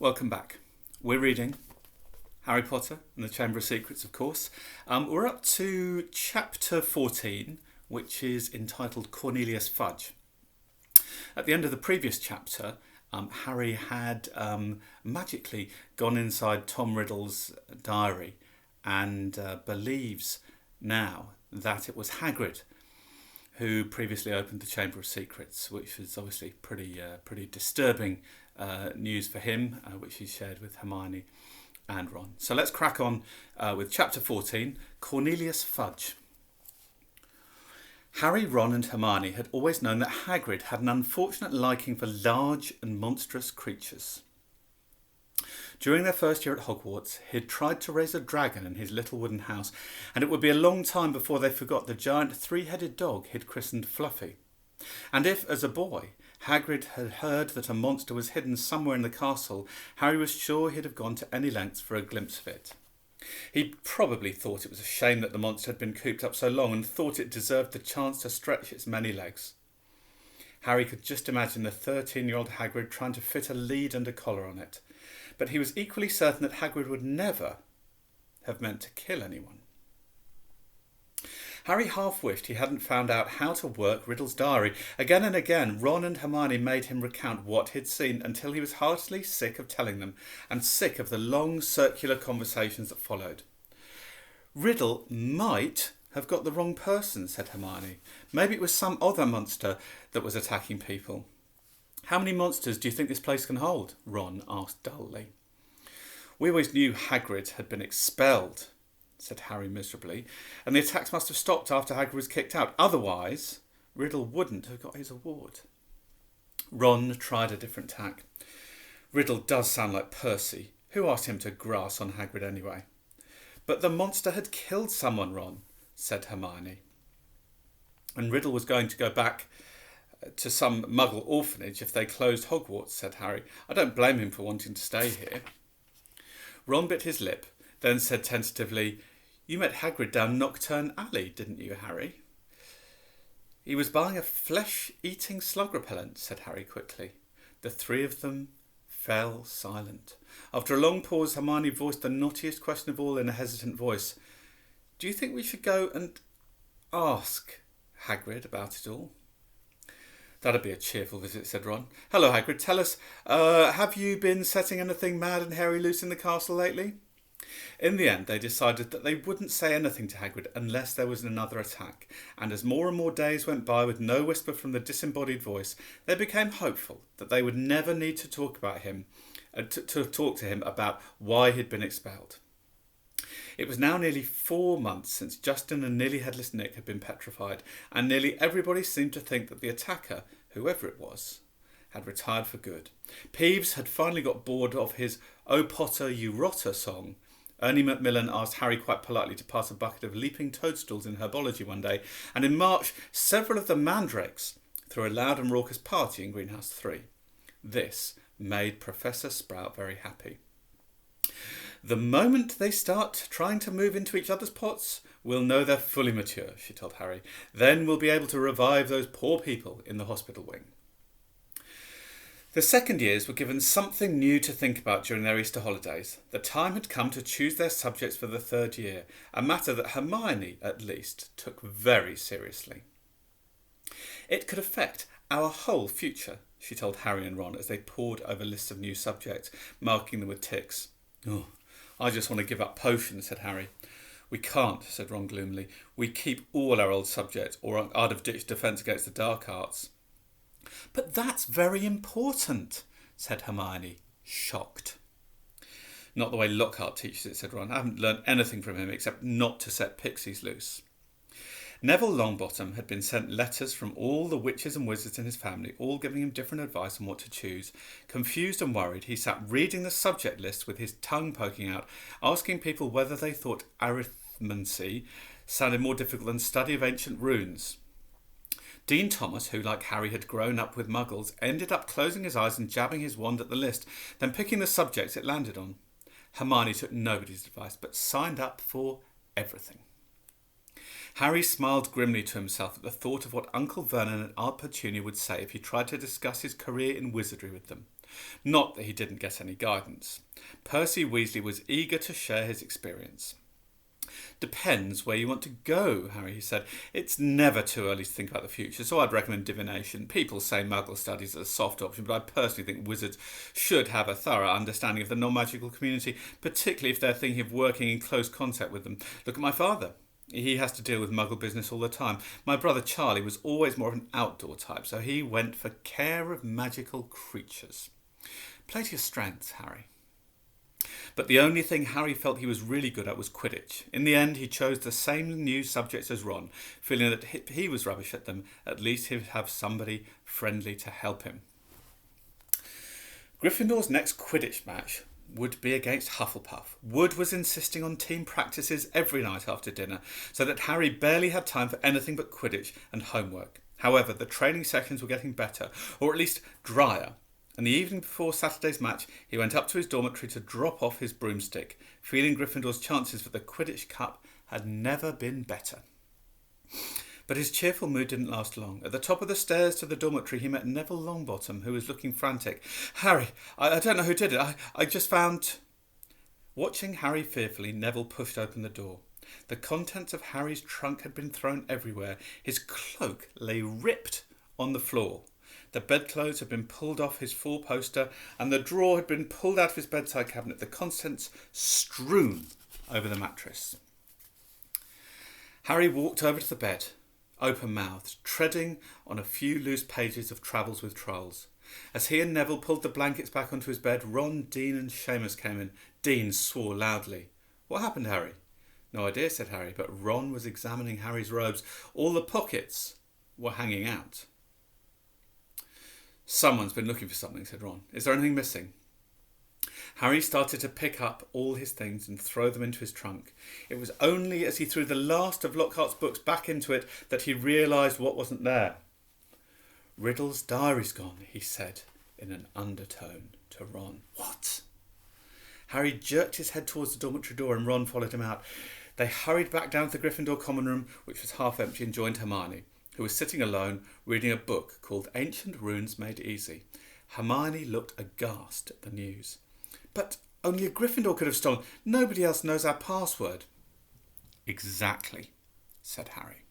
Welcome back. We're reading Harry Potter and the Chamber of Secrets, of course. We're up to chapter 14, which is entitled Cornelius Fudge. At the end of the previous chapter, Harry had magically gone inside Tom Riddle's diary and believes now that it was Hagrid who previously opened the Chamber of Secrets, which is obviously pretty disturbing news for him, which he shared with Hermione and Ron. So let's crack on with chapter 14, Cornelius Fudge. Harry, Ron and Hermione had always known that Hagrid had an unfortunate liking for large and monstrous creatures. During their first year at Hogwarts, he had tried to raise a dragon in his little wooden house, and it would be a long time before they forgot the giant three-headed dog he'd christened Fluffy. And if, as a boy, Hagrid had heard that a monster was hidden somewhere in the castle, Harry was sure he'd have gone to any lengths for a glimpse of it. He probably thought it was a shame that the monster had been cooped up so long and thought it deserved the chance to stretch its many legs. Harry could just imagine the 13-year-old Hagrid trying to fit a lead and a collar on it. But he was equally certain that Hagrid would never have meant to kill anyone. Harry half wished he hadn't found out how to work Riddle's diary. Again and again, Ron and Hermione made him recount what he'd seen until he was heartily sick of telling them, and sick of the long circular conversations that followed. Riddle might have got the wrong person, said Hermione. Maybe it was some other monster that was attacking people. How many monsters do you think this place can hold? Ron asked dully. We always knew Hagrid had been expelled, said Harry miserably, and the attacks must have stopped after Hagrid was kicked out. Otherwise, Riddle wouldn't have got his award. Ron tried a different tack. Riddle does sound like Percy. Who asked him to grass on Hagrid anyway? But the monster had killed someone, Ron, said Hermione. And Riddle was going to go back to some Muggle orphanage if they closed Hogwarts, said Harry. I don't blame him for wanting to stay here. Ron bit his lip, then said tentatively, You met Hagrid down Knockturn Alley, didn't you, Harry? He was buying a flesh-eating slug repellent, said Harry quickly. The three of them fell silent. After a long pause, Hermione voiced the knottiest question of all in a hesitant voice. Do you think we should go and ask Hagrid about it all? That'd be a cheerful visit, said Ron. Hello, Hagrid. Tell us, have you been setting anything mad and hairy loose in the castle lately? In the end, they decided that they wouldn't say anything to Hagrid unless there was another attack, and as more and more days went by with no whisper from the disembodied voice, they became hopeful that they would never need to talk about him, to talk to him about why he'd been expelled. It was now nearly 4 months since Justin and Nearly Headless Nick had been petrified, and nearly everybody seemed to think that the attacker, whoever it was, had retired for good. Peeves had finally got bored of his "O Potter, you rotter" song. Ernie Macmillan asked Harry quite politely to pass a bucket of leaping toadstools in herbology one day, and in March, several of the mandrakes threw a loud and raucous party in Greenhouse 3. This made Professor Sprout very happy. The moment they start trying to move into each other's pots, we'll know they're fully mature, she told Harry. Then we'll be able to revive those poor people in the hospital wing. The second years were given something new to think about during their Easter holidays. The time had come to choose their subjects for the third year, a matter that Hermione, at least, took very seriously. It could affect our whole future, she told Harry and Ron as they pored over lists of new subjects, marking them with ticks. Oh, I just want to give up potions, said Harry. We can't, said Ron gloomily. We keep all our old subjects, or Art of Ditch Defence Against the Dark Arts. But that's very important, said Hermione, shocked. Not the way Lockhart teaches it, said Ron. I haven't learned anything from him except not to set pixies loose. Neville Longbottom had been sent letters from all the witches and wizards in his family, all giving him different advice on what to choose. Confused and worried, he sat reading the subject list with his tongue poking out, asking people whether they thought arithmancy sounded more difficult than study of ancient runes. Dean Thomas, who, like Harry, had grown up with muggles, ended up closing his eyes and jabbing his wand at the list, then picking the subjects it landed on. Hermione took nobody's advice, but signed up for everything. Harry smiled grimly to himself at the thought of what Uncle Vernon and Aunt Petunia would say if he tried to discuss his career in wizardry with them. Not that he didn't get any guidance. Percy Weasley was eager to share his experience. Depends where you want to go, Harry, he said. It's never too early to think about the future, so I'd recommend divination. People say Muggle studies are a soft option, but I personally think wizards should have a thorough understanding of the non-magical community, particularly if they're thinking of working in close contact with them. Look at my father. He has to deal with Muggle business all the time. My brother Charlie was always more of an outdoor type, so he went for care of magical creatures. Play to your strengths, Harry. But the only thing Harry felt he was really good at was Quidditch. In the end, he chose the same new subjects as Ron, feeling that if he was rubbish at them, at least he would have somebody friendly to help him. Gryffindor's next Quidditch match would be against Hufflepuff. Wood was insisting on team practices every night after dinner, so that Harry barely had time for anything but Quidditch and homework. However, the training sessions were getting better, or at least drier, and the evening before Saturday's match, he went up to his dormitory to drop off his broomstick, feeling Gryffindor's chances for the Quidditch Cup had never been better. But his cheerful mood didn't last long. At the top of the stairs to the dormitory, he met Neville Longbottom, who was looking frantic. "Harry, I don't know who did it. I just found..." Watching Harry fearfully, Neville pushed open the door. The contents of Harry's trunk had been thrown everywhere. His cloak lay ripped on the floor. The bedclothes had been pulled off his four-poster, and the drawer had been pulled out of his bedside cabinet, the contents strewn over the mattress. Harry walked over to the bed, open-mouthed, treading on a few loose pages of Travels with Trolls. As he and Neville pulled the blankets back onto his bed, Ron, Dean and Seamus came in. Dean swore loudly. "What happened, Harry?" "No idea," said Harry, but Ron was examining Harry's robes. All the pockets were hanging out. "Someone's been looking for something," said Ron. "Is there anything missing?" Harry started to pick up all his things and throw them into his trunk. It was only as he threw the last of Lockhart's books back into it that he realised what wasn't there. "Riddle's diary's gone," he said in an undertone to Ron. "What?" Harry jerked his head towards the dormitory door and Ron followed him out. They hurried back down to the Gryffindor common room, which was half empty, and joined Hermione, who was sitting alone reading a book called Ancient Runes Made Easy. Hermione looked aghast at the news. "But only a Gryffindor could have stolen. Nobody else knows our password." "Exactly," said Harry.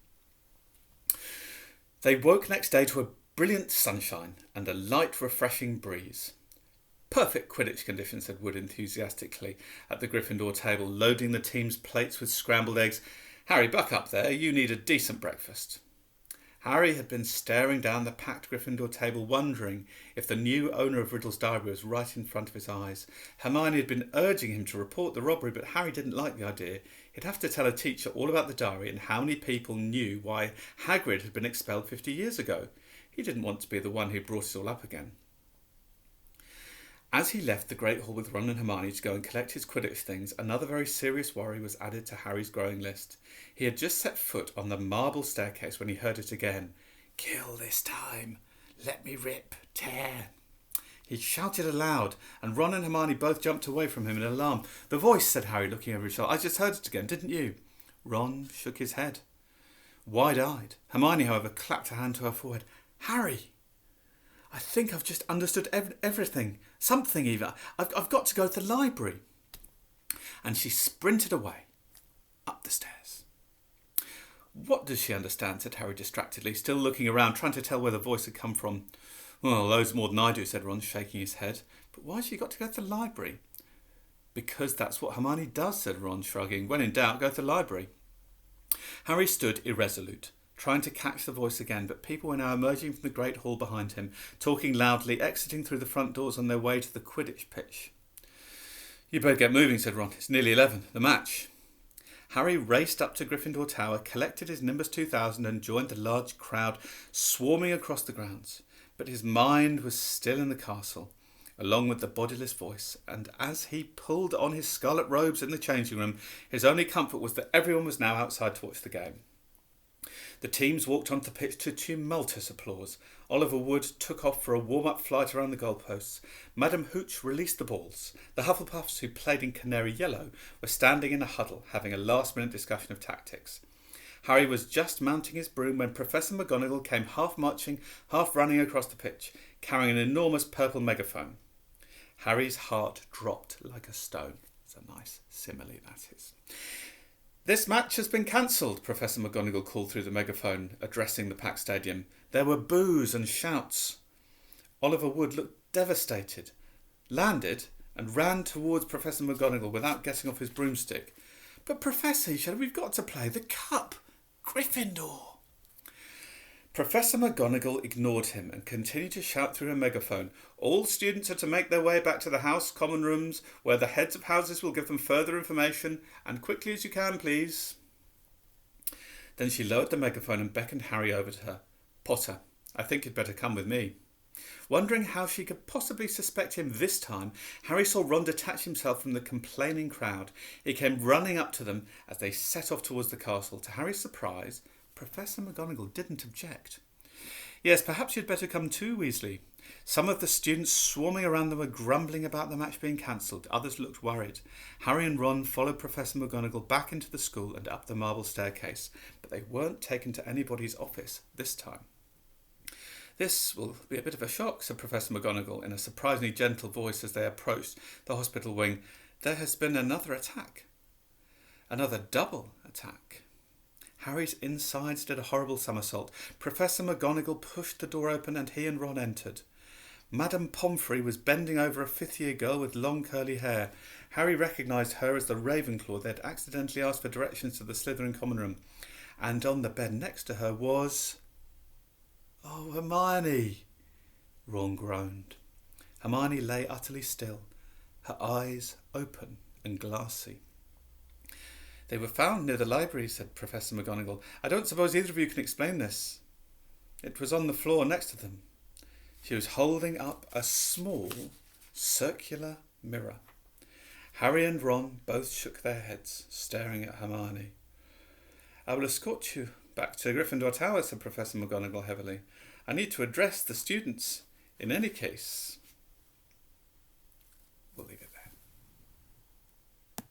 They woke next day to a brilliant sunshine and a light, refreshing breeze. "Perfect Quidditch conditions," said Wood enthusiastically at the Gryffindor table, loading the team's plates with scrambled eggs. "Harry, buck up there. You need a decent breakfast." Harry had been staring down the packed Gryffindor table, wondering if the new owner of Riddle's diary was right in front of his eyes. Hermione had been urging him to report the robbery, but Harry didn't like the idea. He'd have to tell a teacher all about the diary and how many people knew why Hagrid had been expelled 50 years ago. He didn't want to be the one who brought it all up again. As he left the Great Hall with Ron and Hermione to go and collect his Quidditch things, another very serious worry was added to Harry's growing list. He had just set foot on the marble staircase when he heard it again. "Kill this time. Let me rip. Tear." He shouted aloud, and Ron and Hermione both jumped away from him in alarm. "The voice," said Harry, looking over his shoulder. "I just heard it again, didn't you?" Ron shook his head, wide-eyed. Hermione, however, clapped her hand to her forehead. "Harry, I think I've just understood everything. Something even. I've got to go to the library." And she sprinted away, up the stairs. "What does she understand?" said Harry distractedly, still looking around, trying to tell where the voice had come from. "Well, loads more than I do," said Ron, shaking his head. "But why's she got to go to the library?" "Because that's what Hermione does," said Ron, shrugging. "When in doubt, go to the library." Harry stood irresolute, trying to catch the voice again, but people were now emerging from the Great Hall behind him, talking loudly, exiting through the front doors on their way to the Quidditch pitch. "You better get moving," said Ron. "It's nearly 11. The match." Harry raced up to Gryffindor Tower, collected his Nimbus 2000 and joined the large crowd swarming across the grounds. But his mind was still in the castle, along with the bodiless voice, and as he pulled on his scarlet robes in the changing room, his only comfort was that everyone was now outside to watch the game. The teams walked onto the pitch to tumultuous applause. Oliver Wood took off for a warm-up flight around the goalposts. Madam Hooch released the balls. The Hufflepuffs, who played in canary yellow, were standing in a huddle, having a last-minute discussion of tactics. Harry was just mounting his broom when Professor McGonagall came half marching, half running across the pitch, carrying an enormous purple megaphone. Harry's heart dropped like a stone. It's a nice simile, that is. "This match has been cancelled," Professor McGonagall called through the megaphone, addressing the packed stadium. There were boos and shouts. Oliver Wood looked devastated, landed, and ran towards Professor McGonagall without getting off his broomstick. "But Professor," he shouted, "we've got to play the cup. Gryffindor." Professor McGonagall ignored him and continued to shout through her megaphone, "All students are to make their way back to the house common rooms, where the heads of houses will give them further information, and quickly as you can, please." Then she lowered the megaphone and beckoned Harry over to her. "Potter, I think you'd better come with me." Wondering how she could possibly suspect him this time, Harry saw Ron detach himself from the complaining crowd. He came running up to them as they set off towards the castle. To Harry's surprise, Professor McGonagall didn't object. "Yes, perhaps you'd better come too, Weasley." Some of the students swarming around them were grumbling about the match being cancelled. Others looked worried. Harry and Ron followed Professor McGonagall back into the school and up the marble staircase, but they weren't taken to anybody's office this time. "This will be a bit of a shock," said Professor McGonagall in a surprisingly gentle voice as they approached the hospital wing. "There has been another attack. Another double attack." Harry's insides did a horrible somersault. Professor McGonagall pushed the door open and he and Ron entered. Madame Pomfrey was bending over a fifth-year girl with long curly hair. Harry recognised her as the Ravenclaw they'd accidentally asked for directions to the Slytherin common room. And on the bed next to her was... "Oh, Hermione!" Ron groaned. Hermione lay utterly still, her eyes open and glassy. "They were found near the library," said Professor McGonagall. "I don't suppose either of you can explain this." "It was on the floor next to them." She was holding up a small, circular mirror. Harry and Ron both shook their heads, staring at Hermione. "I will escort you back to Gryffindor Tower," said Professor McGonagall heavily. "I need to address the students. In any case..." We'll leave it.